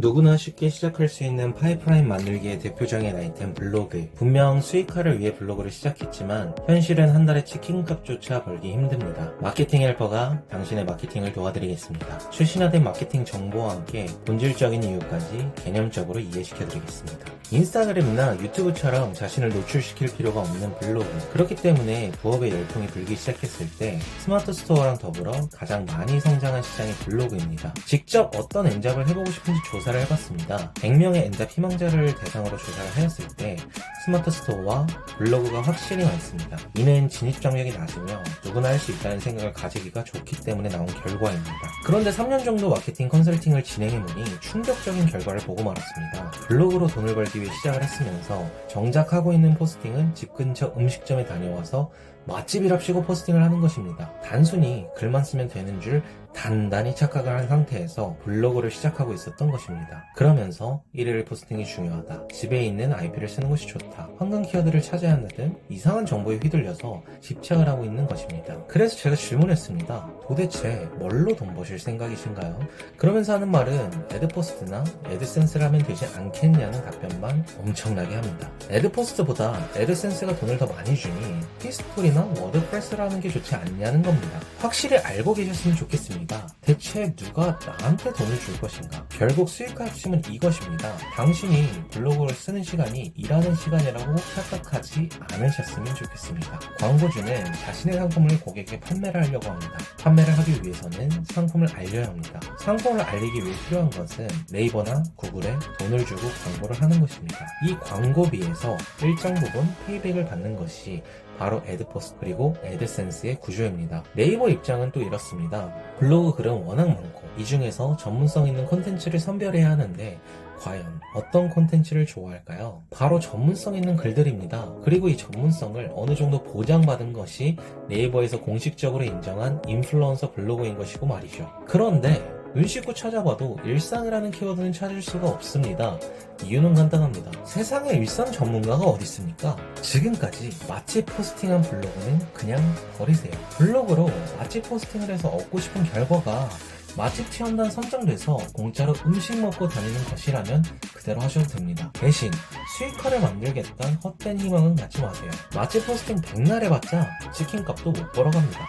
누구나 쉽게 시작할 수 있는 파이프라인 만들기의 대표적인 아이템 블로그. 분명 수익화를 위해 블로그를 시작했지만 현실은 한 달에 치킨값조차 벌기 힘듭니다. 마케팅 헬퍼가 당신의 마케팅을 도와드리겠습니다. 최신화된 마케팅 정보와 함께 본질적인 이유까지 개념적으로 이해시켜드리겠습니다. 인스타그램이나 유튜브처럼 자신을 노출시킬 필요가 없는 블로그. 그렇기 때문에 부업의 열풍이 불기 시작했을 때 스마트 스토어랑 더불어 가장 많이 성장한 시장이 블로그입니다. 직접 어떤 엔잡을 해보고 싶은지 조사를 해봤습니다. 100명의 엔잡 희망자를 대상으로 조사를 하였을 때 스마트 스토어와 블로그가 확실히 많습니다. 이는 진입 장벽이 낮으며 누구나 할 수 있다는 생각을 가지기가 좋기 때문에 나온 결과입니다. 그런데 3년 정도 마케팅 컨설팅을 진행해보니 충격적인 결과를 보고 말았습니다. 블로그로 돈을 벌기 위해 시작을 했으면서 정작 하고 있는 포스팅은 집 근처 음식점에 다녀와서 맛집이랍시고 포스팅을 하는 것입니다. 단순히 글만 쓰면 되는 줄 단단히 착각을 한 상태에서 블로그를 시작하고 있었던 것입니다. 그러면서 일일 포스팅이 중요하다, 집에 있는 IP를 쓰는 것이 좋다, 환경 키워드를 찾아야 한다 등 이상한 정보에 휘둘려서 집착을 하고 있는 것입니다. 그래서 제가 질문했습니다. 도대체 뭘로 돈 버실 생각이신가요? 그러면서 하는 말은 애드포스트나 애드센스를 하면 되지 않겠냐는 답변만 엄청나게 합니다. 애드포스트보다 애드센스가 돈을 더 많이 주니 히스토리나 워드프레스를 하는 게 좋지 않냐는 겁니다. 확실히 알고 계셨으면 좋겠습니다. 대체 누가 나한테 돈을 줄 것인가? 결국 수익화 핵심은 이것입니다. 당신이 블로그를 쓰는 시간이 일하는 시간이라고 착각하지 않으셨으면 좋겠습니다. 광고주는 자신의 상품을 고객에게 판매를 하려고 합니다. 판매를 하기 위해서는 상품을 알려야 합니다. 상품을 알리기 위해 필요한 것은 네이버나 구글에 돈을 주고 광고를 하는 것입니다. 이 광고비에서 일정 부분 페이백을 받는 것이 바로 애드포스트 그리고 애드센스의 구조입니다. 네이버 입장은 또 이렇습니다. 블로그 글은 워낙 많고 이 중에서 전문성 있는 콘텐츠를 선별해야 하는데 과연 어떤 콘텐츠를 좋아할까요? 바로 전문성 있는 글들입니다. 그리고 이 전문성을 어느 정도 보장받은 것이 네이버에서 공식적으로 인정한 인플루언서 블로그인 것이고 말이죠. 그런데 눈 씻고 찾아봐도 일상이라는 키워드는 찾을 수가 없습니다. 이유는 간단합니다. 세상에 일상 전문가가 어디 있습니까? 지금까지 맛집 포스팅한 블로그는 그냥 버리세요. 블로그로 맛집 포스팅을 해서 얻고 싶은 결과가 맛집 체험단 선정돼서 공짜로 음식 먹고 다니는 것이라면 그대로 하셔도 됩니다. 대신 수익화를 만들겠다는 헛된 희망은 갖지 마세요. 맛집 포스팅 백날 해봤자 치킨값도 못 벌어갑니다.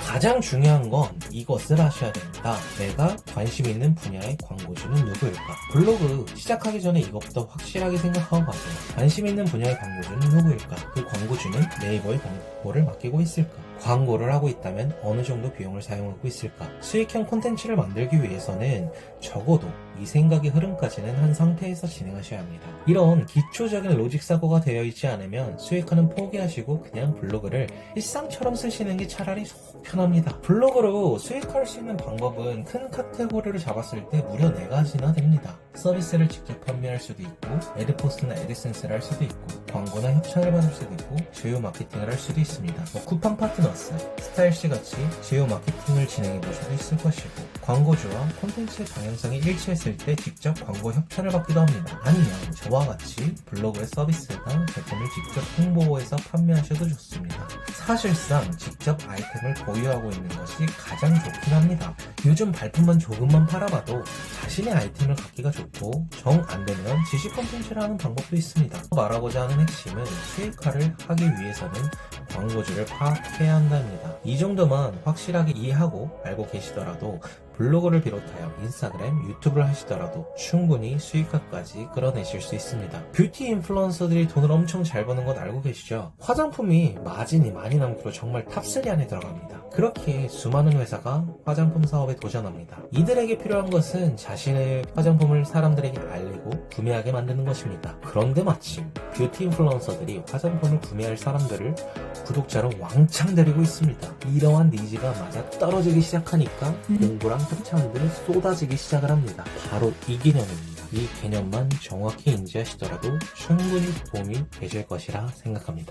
가장 중요한 건 이것을 하셔야 됩니다. 내가 관심 있는 분야의 광고주는 누구일까? 블로그 시작하기 전에 이것부터 확실하게 생각하고 가세요. 관심 있는 분야의 광고주는 누구일까? 그 광고주는 네이버에 광고를 맡기고 있을까? 광고를 하고 있다면 어느 정도 비용을 사용하고 있을까? 수익형 콘텐츠를 만들기 위해서는 적어도 이 생각의 흐름까지는 한 상태에서 진행하셔야 합니다. 이런 기초적인 로직 사고가 되어 있지 않으면 수익화는 포기하시고 그냥 블로그를 일상처럼 쓰시는 게 차라리 속 편합니다. 블로그로 수익화할 수 있는 방법은 큰 카테고리를 잡았을 때 무려 4가지나 됩니다. 서비스를 직접 판매할 수도 있고, 애드포스트나 애드센스를 할 수도 있고, 광고나 협찬을 받을 수도 있고, 제휴 마케팅을 할 수도 있습니다. 쿠팡 파트너스, 스타일시 같이 제휴 마케팅을 진행해 볼 수도 있을 것이고, 광고주와 콘텐츠의 방향성이 일치했을 때 직접 광고 협찬을 받기도 합니다. 아니면 저와 같이 블로그의 서비스나 제품을 직접 홍보해서 판매하셔도 좋습니다. 사실상 직접 아이템을 보유하고 있는 것이 가장 좋긴 합니다. 요즘 발품만 조금만 팔아봐도 자신의 아이템을 갖기가 좋고, 정 안되면 지식 콘텐츠를 하는 방법도 있습니다. 말하고자 하는 핵심은 수익화를 하기 위해서는 광고주를 파악해야 한답니다. 이 정도만 확실하게 이해하고 알고 계시더라도 블로그를 비롯하여 인스타그램, 유튜브를 하시더라도 충분히 수익화까지 끌어내실 수 있습니다. 뷰티 인플루언서들이 돈을 엄청 잘 버는 건 알고 계시죠? 화장품이 마진이 많이 남기로 정말 탑3 안에 들어갑니다. 그렇게 수많은 회사가 화장품 사업에 도전합니다. 이들에게 필요한 것은 자신의 화장품을 사람들에게 알리고 구매하게 만드는 것입니다. 그런데 마침 뷰티 인플루언서들이 화장품을 구매할 사람들을 구독자로 왕창 데리고 있습니다. 이러한 니즈가 맞아 떨어지기 시작하니까 공부랑 협찬들이 쏟아지기 시작을 합니다. 바로 이 개념입니다. 이 개념만 정확히 인지하시더라도 충분히 도움이 되실 것이라 생각합니다.